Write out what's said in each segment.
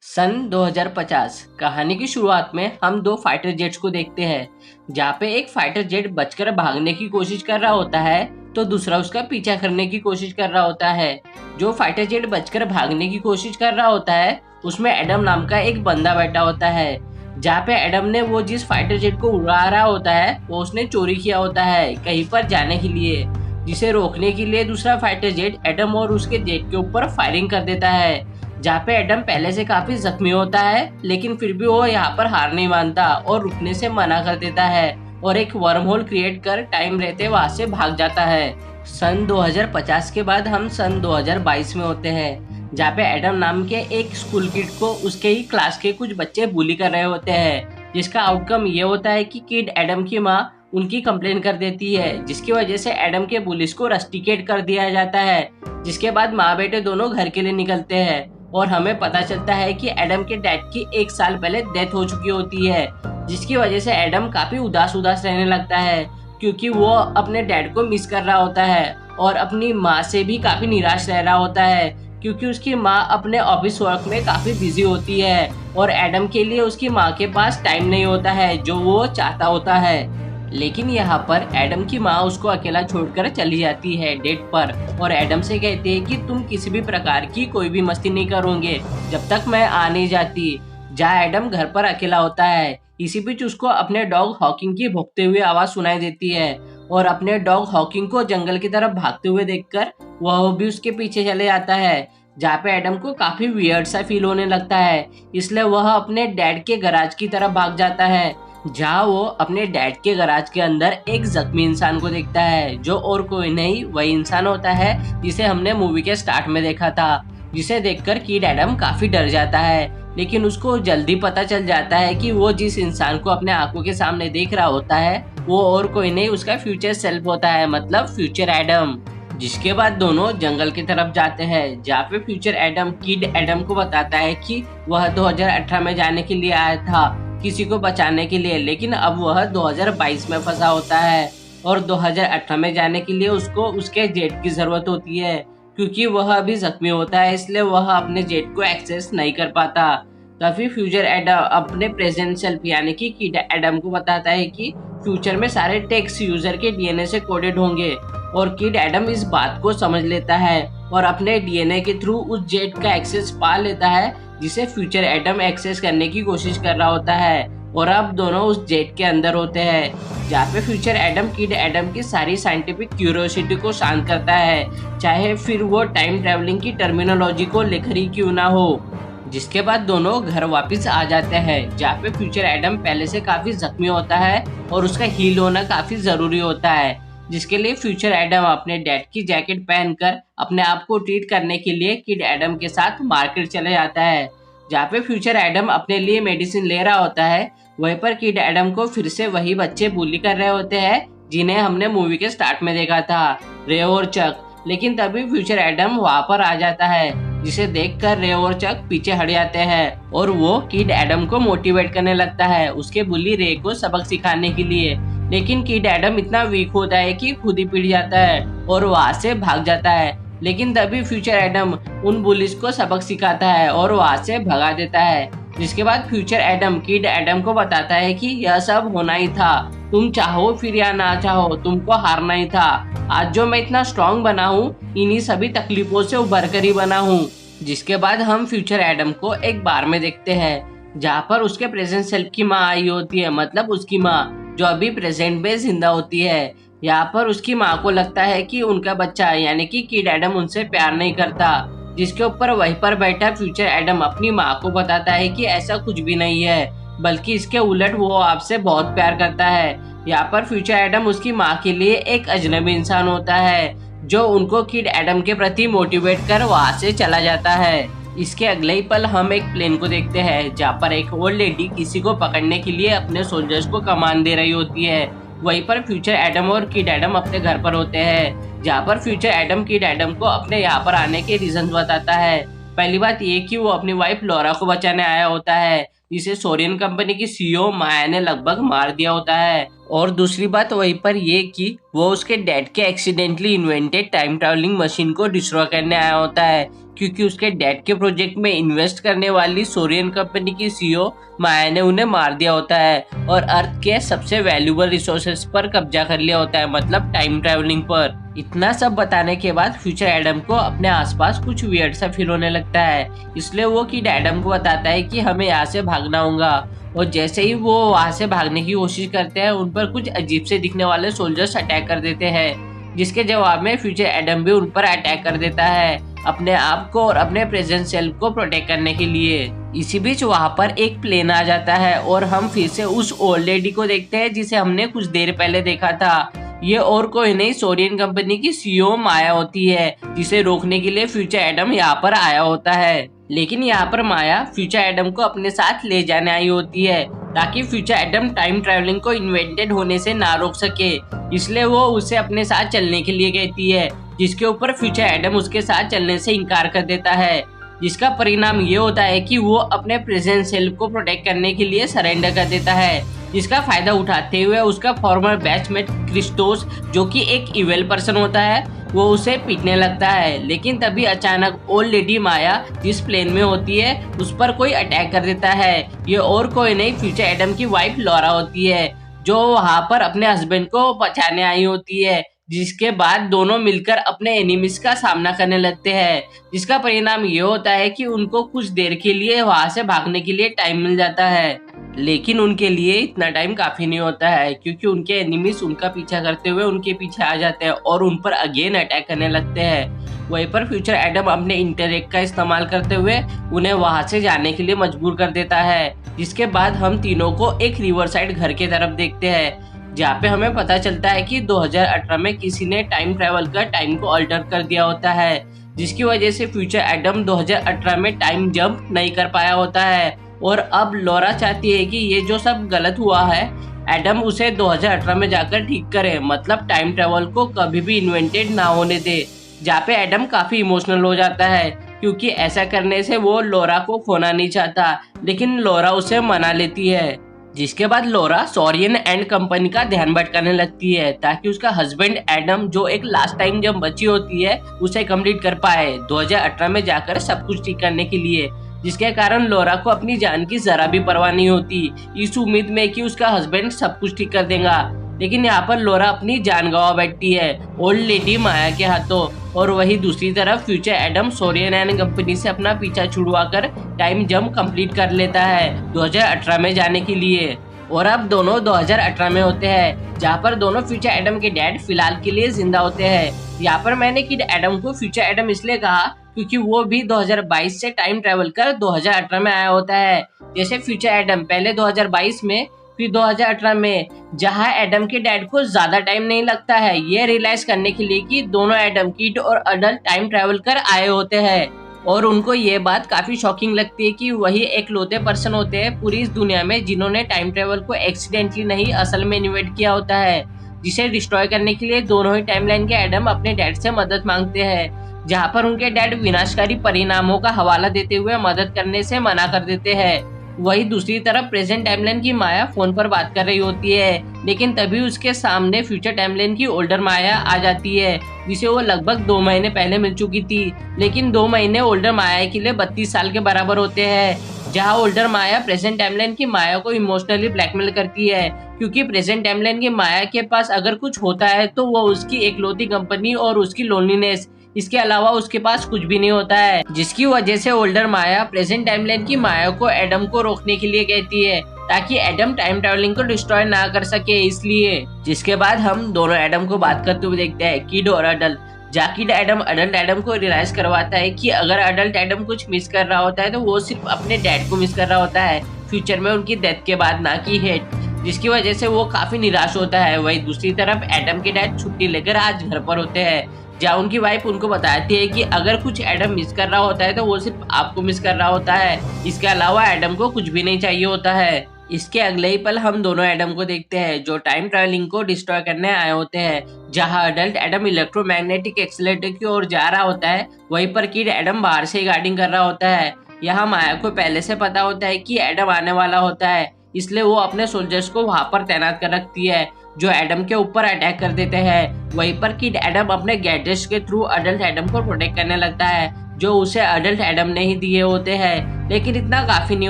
सन 2050 कहानी की शुरुआत में हम दो फाइटर जेट्स को देखते हैं, जहाँ पे एक फाइटर जेट बचकर भागने की कोशिश कर रहा होता है तो दूसरा उसका पीछा करने की कोशिश कर रहा होता है। जो फाइटर जेट बचकर भागने की कोशिश कर रहा होता है उसमें एडम नाम का एक बंदा बैठा होता है। जहाँ पे एडम ने वो जिस फाइटर जेट को उड़ा रहा होता है वो उसने चोरी किया होता है कहीं पर जाने के लिए, जिसे रोकने के लिए दूसरा फाइटर जेट एडम और उसके जेट के ऊपर फायरिंग कर देता है। जहाँ पे एडम पहले से काफी जख्मी होता है लेकिन फिर भी वो यहाँ पर हार नहीं मानता और रुकने से मना कर देता है और एक वर्म होल क्रिएट कर टाइम रहते वहां से भाग जाता है। सन 2050 के बाद हम सन 2022 में होते हैं, जहाँ पे एडम नाम के एक स्कूल किड को उसके ही क्लास के कुछ बच्चे बुली कर रहे होते हैं, जिसका आउटकम ये होता है कि किड एडम की माँ उनकी कंप्लेन कर देती है, जिसकी वजह से एडम के बुलिस को रस्टिकेट कर दिया जाता है। जिसके बाद माँ बेटे दोनों घर के लिए निकलते हैं और हमें पता चलता है कि एडम के डैड की 1 साल पहले डेथ हो चुकी होती है, जिसकी वजह से एडम काफी उदास उदास रहने लगता है क्योंकि वो अपने डैड को मिस कर रहा होता है और अपनी माँ से भी काफी निराश रह रहा होता है क्योंकि उसकी माँ अपने ऑफिस वर्क में काफी बिजी होती है और एडम के लिए उसकी माँ के पास टाइम नहीं होता है जो वो चाहता होता है। लेकिन यहाँ पर एडम की माँ उसको अकेला छोड़कर चली जाती है डेट पर और एडम से कहती है कि तुम किसी भी प्रकार की कोई भी मस्ती नहीं करोगे जब तक मैं आ नहीं जाती। जहाँ एडम घर पर अकेला होता है, इसी बीच उसको अपने डॉग हॉकिंग की भौंकते हुए आवाज सुनाई देती है और अपने डॉग हॉकिंग को जंगल की तरफ भागते हुए देखकर वह भी उसके पीछे चले जाता है। जहाँ पे एडम को काफी वियर्ड सा फील होने लगता है, इसलिए वह अपने डैड के गराज की तरफ भाग जाता है, जहाँ वो अपने डैड के गराज के अंदर एक जख्मी इंसान को देखता है जो और कोई नहीं वही इंसान होता है जिसे हमने मूवी के स्टार्ट में देखा था। जिसे देखकर किड एडम काफी डर जाता है, लेकिन उसको जल्दी पता चल जाता है कि वो जिस इंसान को अपने आंखों के सामने देख रहा होता है वो और कोई नहीं उसका फ्यूचर सेल्फ होता है, मतलब फ्यूचर एडम। जिसके बाद दोनों जंगल की तरफ जाते हैं, जहाँ पे फ्यूचर एडम किड एडम को बताता है कि वह 2018 में जाने के लिए आया था किसी को बचाने के लिए, लेकिन अब वह 2022 में फंसा होता है और 2018 में जाने के लिए उसको उसके जेट की जरूरत होती है क्योंकि वह अभी जख्मी होता है, इसलिए वह अपने जेट को एक्सेस नहीं कर पाता। तभी फ्यूचर एडम अपने प्रेजेंट सेल्फ यानी कि किड एडम को बताता है कि फ्यूचर में सारे टेक्स्ट यूजर के डीएनए से कोडेड होंगे और किड एडम इस बात को समझ लेता है और अपने डीएनए के थ्रू उस जेट का एक्सेस पा लेता है जिसे फ्यूचर एडम एक्सेस करने की कोशिश कर रहा होता है और अब दोनों उस जेट के अंदर होते हैं, जहाँ पे फ्यूचर एडम किड एडम की सारी साइंटिफिक क्यूरियोसिटी को शांत करता है, चाहे फिर वो टाइम ट्रेवलिंग की टर्मिनोलॉजी को लेकर ही क्यों ना हो। जिसके बाद दोनों घर वापस आ जाते हैं, जहाँ पे फ्यूचर एडम पहले से काफी जख्मी होता है और उसका हील होना काफी जरूरी होता है, जिसके लिए फ्यूचर एडम अपने डैड की जैकेट पहनकर अपने आप को ट्रीट करने के लिए किड एडम के साथ मार्केट चले जाता है। जहाँ पे फ्यूचर एडम अपने लिए मेडिसिन ले रहा होता है, वहीं पर किड एडम को फिर से वही बच्चे बुली कर रहे होते हैं जिन्हें हमने मूवी के स्टार्ट में देखा था, रे और चक। लेकिन तभी फ्यूचर एडम वहाँ पर आ जाता है, जिसे देखकर रे और चक पीछे हट जाते हैं और वो किड एडम को मोटिवेट करने लगता है उसके बुली रे को सबक सिखाने के लिए। लेकिन किड एडम इतना वीक होता है कि खुद ही पिट जाता है और वहां से भाग जाता है। लेकिन तभी फ्यूचर एडम उन बुलिस को सबक सिखाता है और वहां से भगा देता है। जिसके बाद फ्यूचर एडम किड एडम को बताता है कि यह सब होना ही था, तुम चाहो फिर या ना चाहो तुमको हारना ही था। आज जो मैं इतना स्ट्रांग बना हूँ इन्हीं सभी तकलीफों से उभर कर ही बना हूँ। जिसके बाद हम फ्यूचर एडम को एक बार में देखते हैं, जहाँ पर उसके प्रेजेंट सेल्फ की माँ आई होती है, मतलब उसकी माँ जो अभी प्रेजेंट में जिंदा होती है। यहाँ पर उसकी माँ को लगता है कि उनका बच्चा यानी कि किड एडम उनसे प्यार नहीं करता, जिसके ऊपर वहीं पर बैठा फ्यूचर एडम अपनी माँ को बताता है कि ऐसा कुछ भी नहीं है, बल्कि इसके उलट वो आपसे बहुत प्यार करता है। यहाँ पर फ्यूचर एडम उसकी माँ के लिए एक अजनबी इंसान होता है जो उनको किड एडम के प्रति मोटिवेट कर वहाँ से चला जाता है। इसके अगले ही पल हम एक प्लेन को देखते हैं, जहाँ पर एक ओल्ड लेडी किसी को पकड़ने के लिए अपने सोल्जर्स को कमान दे रही होती है। वहीं पर फ्यूचर एडम और किड एडम अपने घर पर होते हैं, जहाँ पर फ्यूचर एडम किड एडम को अपने यहाँ पर आने के रीजन बताता है। पहली बात ये कि वो अपनी वाइफ लॉरा को बचाने आया होता है, जिसे सोरियन कंपनी की सीईओ माया ने लगभग मार दिया होता है। और दूसरी बात वहीं पर ये कि वो उसके डैड के accidentally invented time travelling machine को डिस्ट्रॉय करने आया होता है, क्योंकि उसके डैड के प्रोजेक्ट में इन्वेस्ट करने वाली सोरियन कंपनी की सीईओ माया ने उन्हें मार दिया होता है और अर्थ के सबसे वैल्यूबल रिसोर्सेज पर कब्जा कर लिया होता है, मतलब टाइम ट्रैवलिंग पर। इतना सब बताने के बाद फ्यूचर एडम को अपने आसपास कुछ वियर्ड सा फील होने लगता है, इसलिए वो किड एडम को बताता है कि हमें यहाँ से भागना होगा। और जैसे ही वो वहाँ से भागने की कोशिश करते हैं, उन पर कुछ अजीब से दिखने वाले सोल्जर्स अटैक कर देते हैं, जिसके जवाब में फ्यूचर एडम भी उन पर अटैक कर देता है अपने आप को और अपने प्रेजेंट सेल्फ को प्रोटेक्ट करने के लिए। इसी बीच वहाँ पर एक प्लेन आ जाता है और हम फिर से उस ओल्ड लेडी को देखते हैं जिसे हमने कुछ देर पहले देखा था। ये और कोई नहीं, सोरियन कंपनी की सीईओ माया होती है, जिसे रोकने के लिए फ्यूचर एडम यहाँ पर आया होता है। लेकिन यहाँ पर माया फ्यूचर एडम को अपने साथ ले जाने आई होती है ताकि फ्यूचर एडम टाइम ट्रैवलिंग को इन्वेंटेड होने से ना रोक सके, इसलिए वो उसे अपने साथ चलने के लिए कहती है, जिसके ऊपर फ्यूचर एडम उसके साथ चलने से इनकार कर देता है, जिसका परिणाम ये होता है कि वो अपने प्रेजेंट सेल्फ को प्रोटेक्ट करने के लिए सरेंडर कर देता है, जिसका फायदा उठाते हुए उसका फॉर्मर बैचमेट क्रिस्टोस, जो कि एक इविल पर्सन होता है, वो उसे पीटने लगता है। लेकिन तभी अचानक ओल्ड लेडी माया जिस प्लेन में होती है उस पर कोई अटैक कर देता है। ये और कोई नहीं, फ्यूचर एडम की वाइफ लॉरा होती है, जो वहाँ पर अपने हस्बैंड को बचाने आई होती है, जिसके बाद दोनों मिलकर अपने एनिमीज का सामना करने लगते हैं, जिसका परिणाम ये होता है कि उनको कुछ देर के लिए वहाँ से भागने के लिए टाइम मिल जाता है। लेकिन उनके लिए इतना टाइम काफी नहीं होता है, क्योंकि उनके एनिमीज उनका पीछा करते हुए उनके पीछे आ जाते हैं और उन पर अगेन अटैक करने लगते हैं। वहीं पर फ्यूचर एडम अपने इंटरनेट का इस्तेमाल करते हुए उन्हें वहां से जाने के लिए मजबूर कर देता है, जिसके बाद हम तीनों को एक रिवर साइड घर की तरफ देखते हैं, जहाँ पे हमें पता चलता है कि 2018 में किसी ने टाइम ट्रेवल कर टाइम को अल्टर कर दिया होता है, जिसकी वजह से फ्यूचर एडम 2018 में टाइम जंप नहीं कर पाया होता है। और अब लॉरा चाहती है कि ये जो सब गलत हुआ है एडम उसे 2018 में जाकर ठीक करे, मतलब टाइम ट्रेवल को कभी भी इन्वेंटेड ना होने दे। जहाँ पे एडम काफी इमोशनल हो जाता है, क्योंकि ऐसा करने से वो लॉरा को खोना नहीं चाहता, लेकिन लॉरा उसे मना लेती है। जिसके बाद लॉरा सोरियन एंड कंपनी का ध्यान भटकाने लगती है ताकि उसका हस्बैंड एडम, जो एक लास्ट टाइम जब बची होती है, उसे कंप्लीट कर पाए 2018 में जाकर सब कुछ ठीक करने के लिए, जिसके कारण लॉरा को अपनी जान की जरा भी परवाह नहीं होती, इस उम्मीद में कि उसका हस्बैंड सब कुछ ठीक कर देगा। लेकिन यहाँ पर लॉरा अपनी जान गंवा बैठती है ओल्ड लेडी माया के हाथों, और वही दूसरी तरफ फ्यूचर एडम सोरियन एंड कंपनी से अपना पीछा छुड़वाकर टाइम जंप कंप्लीट कर लेता है 2018 में जाने के लिए। और अब दोनों 2018 में होते हैं, जहाँ पर दोनों फ्यूचर एडम के डैड फिलहाल के लिए जिंदा होते हैं। यहाँ पर मैंने किड एडम को फ्यूचर एडम इसलिए कहा क्योंकि वो भी 2022 से टाइम ट्रेवल कर 2018 में आया होता है, जैसे फ्यूचर एडम पहले 2022 में फिर 2018 में, जहाँ एडम के डैड को ज्यादा टाइम नहीं लगता है ये रियलाइज करने के लिए कि दोनों एडम किड और अडल्ट टाइम ट्रेवल कर आए होते हैं, और उनको ये बात काफी शॉकिंग लगती है कि वही एकलौते पर्सन होते हैं पूरी इस दुनिया में जिन्होंने टाइम ट्रेवल को एक्सीडेंटली नहीं असल में इन्वेंट किया होता है, जिसे डिस्ट्रॉय करने के लिए दोनों ही टाइमलाइन के एडम अपने डैड से मदद मांगते हैं, जहाँ पर उनके डैड विनाशकारी परिणामों का हवाला देते हुए मदद करने से मना कर देते हैं। वही दूसरी तरफ प्रेजेंट टाइमलाइन की माया फोन पर बात कर रही होती है, लेकिन तभी उसके सामने फ्यूचर टाइमलाइन की ओल्डर माया आ जाती है, जिसे वो लगभग 2 महीने पहले मिल चुकी थी। लेकिन 2 महीने ओल्डर माया के लिए 32 साल के बराबर होते हैं, जहाँ ओल्डर माया प्रेजेंट टाइमलाइन की माया को इमोशनली ब्लैकमेल करती है, क्योंकि प्रेजेंट टाइमलाइन की माया के पास अगर कुछ होता है तो वो उसकी एकलौती कंपनी और उसकी लोनलीनेस, इसके अलावा उसके पास कुछ भी नहीं होता है, जिसकी वजह से ओल्डर माया प्रेजेंट टाइमलाइन की माया को एडम को रोकने के लिए कहती है ताकि एडम टाइम ट्रैवलिंग को डिस्ट्रॉय ना कर सके इसलिए। जिसके बाद हम दोनों एडम को बात करते हुए देखते हैं, किड और अडल्ट। जाकिड एडम अडल्ट एडम को रियलाइज करवाता है कि अगर अडल्ट एडम कुछ मिस कर रहा होता है तो वो सिर्फ अपने डैड को मिस कर रहा होता है, फ्यूचर में उनकी डेथ के बाद, ना कि हेड, जिसकी वजह से वो काफी निराश होता है। वही दूसरी तरफ एडम के डैड छुट्टी लेकर आज घर पर होते हैं, जहाँ उनकी वाइफ उनको बताती है कि अगर कुछ एडम मिस कर रहा होता है तो वो सिर्फ आपको मिस कर रहा होता है, इसके अलावा एडम को कुछ भी नहीं चाहिए होता है। इसके अगले ही पल हम दोनों एडम को देखते हैं जो टाइम ट्रैवलिंग को डिस्ट्रॉय करने आए होते हैं, जहाँ अडल्ट एडम इलेक्ट्रोमैग्नेटिक एक्सीलरेटर की ओर जा रहा होता है, वहीं पर किड एडम बाहर से गार्डिंग कर रहा होता है। यहाँ माया को पहले से पता होता है कि एडम आने वाला होता है, इसलिए वो अपने सोल्जर्स को वहां पर तैनात कर रखती है जो एडम के ऊपर अटैक कर देते हैं। वहीं पर किड एडम अपने गैजेट्स के थ्रू अडल्ट एडम को प्रोटेक्ट करने लगता है जो उसे अडल्ट एडम ने ही दिए होते हैं। लेकिन इतना काफी नहीं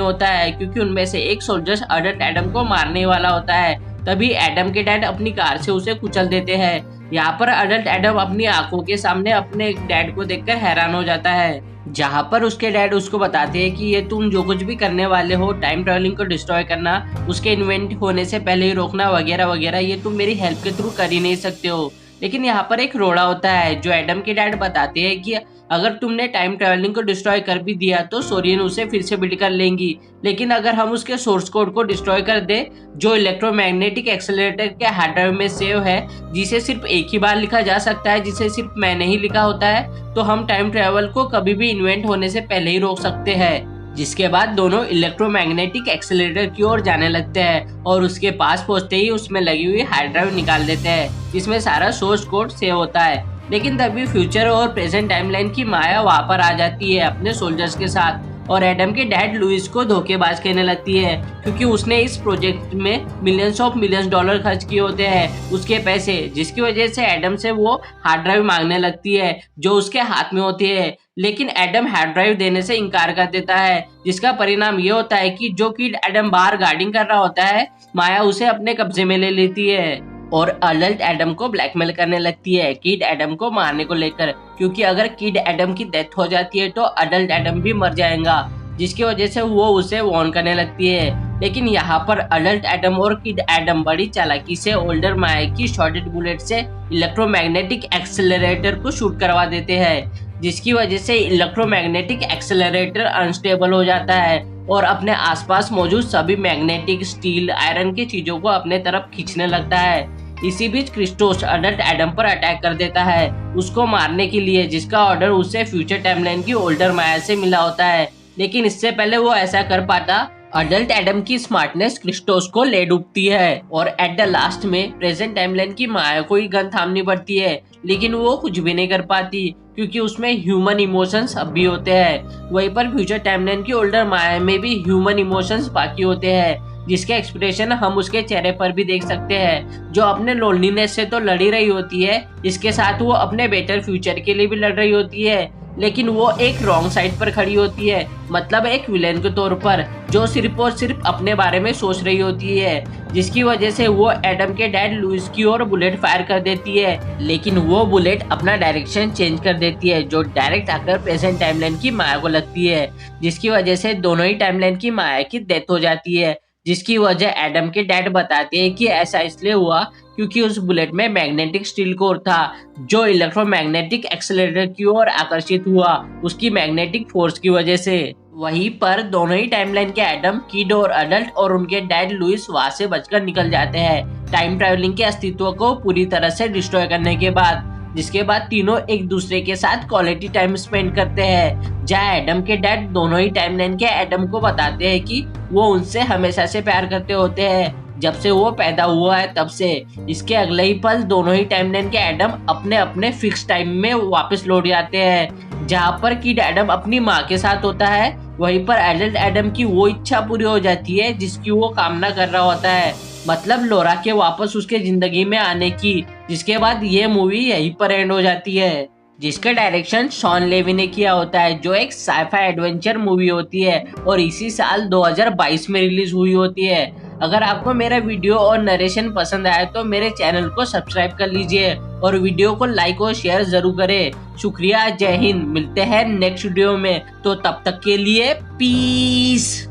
होता है, क्योंकि उनमें से एक सोल्जर अडल्ट एडम को मारने वाला होता है। तभी एडम के डैड अपनी कार से उसे कुचल देते हैं। यहाँ पर अडल्ट एडम अपनी आंखों के सामने अपने डैड को देखकर हैरान हो जाता है, जहाँ पर उसके डैड उसको बताते हैं कि ये तुम जो कुछ भी करने वाले हो, टाइम ट्रेवलिंग को डिस्ट्रॉय करना, उसके इन्वेंट होने से पहले ही रोकना वगैरह वगैरह, ये तुम मेरी हेल्प के थ्रू कर ही नहीं सकते हो। लेकिन यहाँ पर एक रोड़ा होता है, जो एडम के डैड बताते हैं कि अगर तुमने टाइम ट्रेवलिंग को डिस्ट्रॉय कर भी दिया तो सोरियन उसे फिर से बिल्ड कर लेंगी। लेकिन अगर हम उसके सोर्स कोड को डिस्ट्रॉय कर दे, जो इलेक्ट्रोमैग्नेटिक एक्सेलरेटर के हार्ड ड्राइव में सेव है, जिसे सिर्फ एक ही बार लिखा जा सकता है, जिसे सिर्फ मैंने ही लिखा होता है, तो हम टाइम ट्रेवल को कभी भी इन्वेंट होने से पहले ही रोक सकते हैं। जिसके बाद दोनों इलेक्ट्रोमैग्नेटिक एक्सेलरेटर की ओर जाने लगते हैं और उसके पास पहुंचते ही उसमें लगी हुई हार्ड ड्राइव निकाल देते हैं, जिसमें सारा सोर्स कोड सेव होता है। लेकिन तभी फ्यूचर और प्रेजेंट टाइमलाइन की माया वहां पर आ जाती है अपने सोल्जर्स के साथ, और एडम के डैड लुइस को धोखेबाज कहने लगती है, क्योंकि उसने इस प्रोजेक्ट में मिलियंस डॉलर खर्च किए होते हैं, उसके पैसे, जिसकी वजह से एडम से वो हार्ड ड्राइव मांगने लगती है जो उसके हाथ में होती है। लेकिन एडम हार्ड ड्राइव देने से इनकार कर देता है, जिसका परिणाम ये होता है कि जो किड एडम बाहर गार्डिंग कर रहा होता है, माया उसे अपने कब्जे में ले लेती है और अडल्ट एडम को ब्लैकमेल करने लगती है किड एडम को मारने को लेकर, क्योंकि अगर किड एडम की डेथ हो जाती है तो अडल्ट एडम भी मर जाएगा, जिसकी वजह से वो उसे वॉर्न करने लगती है। लेकिन यहाँ पर अडल्ट एडम और किड एडम बड़ी चालाकी से ओल्डर माया की शॉर्टेड बुलेट से इलेक्ट्रोमैग्नेटिक एक्सेलरेटर को शूट करवा देते हैं, जिसकी वजह से इलेक्ट्रोमैग्नेटिक एक्सेलरेटर अनस्टेबल हो जाता है और अपने आसपास मौजूद सभी मैग्नेटिक, स्टील, आयरन की चीजों को अपने तरफ खींचने लगता है। इसी बीच क्रिस्टोस अडल्ट एडम पर अटैक कर देता है उसको मारने के लिए, जिसका ऑर्डर उसे फ्यूचर टाइमलाइन की ओल्डर माया से मिला होता है। लेकिन इससे पहले वो ऐसा कर पाता, अडल्ट एडम की स्मार्टनेस क्रिस्टोस को ले डूबती है और एट द लास्ट में प्रेजेंट टाइमलाइन की माया को ही गन थामनी पड़ती है। लेकिन वो कुछ भी नहीं कर पाती, क्योंकि उसमें ह्यूमन इमोशंस अब भी होते हैं। वहीं पर फ्यूचर टाइमलाइन की ओल्डर माया में भी ह्यूमन इमोशंस बाकी होते हैं, जिसके एक्सप्रेशन हम उसके चेहरे पर भी देख सकते हैं, जो अपने लोनलीनेस से तो लड़ ही रही होती है, इसके साथ वो अपने बेटर फ्यूचर के लिए भी लड़ रही होती है। लेकिन वो एक रॉन्ग साइड पर खड़ी होती है, मतलब एक विलेन के तौर पर, जो सिर्फ और सिर्फ अपने बारे में सोच रही होती है, जिसकी वजह से वो एडम के डैड लुइस की ओर बुलेट फायर कर देती है। लेकिन वो बुलेट अपना डायरेक्शन चेंज कर देती है, जो डायरेक्ट आकर प्रेजेंट टाइमलाइन की माया को लगती है, जिसकी वजह से दोनों ही टाइमलाइन की माया की डेथ हो जाती है। जिसकी वजह एडम के डैड बताते हैं कि ऐसा इसलिए हुआ क्योंकि उस बुलेट में मैग्नेटिक स्टील कोर था, जो इलेक्ट्रोमैग्नेटिक एक्सेलरेटर की ओर आकर्षित हुआ उसकी मैग्नेटिक फोर्स की वजह से। वहीं पर दोनों ही टाइमलाइन के एडम, किड और अडल्ट और उनके डैड लुइस वहां से बचकर निकल जाते हैं टाइम ट्रैवलिंग के अस्तित्व को पूरी तरह से डिस्ट्रॉय करने के बाद। जिसके बाद तीनों एक दूसरे के साथ क्वालिटी टाइम स्पेंड करते हैं, जहाँ एडम के डैड दोनों ही टाइमलाइन के एडम को बताते हैं कि वो उनसे हमेशा से प्यार करते होते हैं, जब से वो पैदा हुआ है तब से। इसके अगले ही पल दोनों ही टाइमलाइन के एडम अपने अपने फिक्स टाइम में वापस लौट जाते हैं, जहाँ पर किड एडम अपनी माँ के साथ होता है, वहीं पर एडल्ट एडम की वो इच्छा पूरी हो जाती है जिसकी वो कामना कर रहा होता है, मतलब लोरा के वापस उसके जिंदगी में आने की। जिसके बाद ये मूवी यहीं पर एंड हो जाती है, जिसका डायरेक्शन शॉन लेवी ने किया होता है, जो एक साइफाई एडवेंचर मूवी होती है और इसी साल 2022 में रिलीज हुई होती है। अगर आपको मेरा वीडियो और नरेशन पसंद आया तो मेरे चैनल को सब्सक्राइब कर लीजिए और वीडियो को लाइक और शेयर जरूर करें। शुक्रिया, जय हिंद। मिलते हैं नेक्स्ट वीडियो में, तो तब तक के लिए पीस।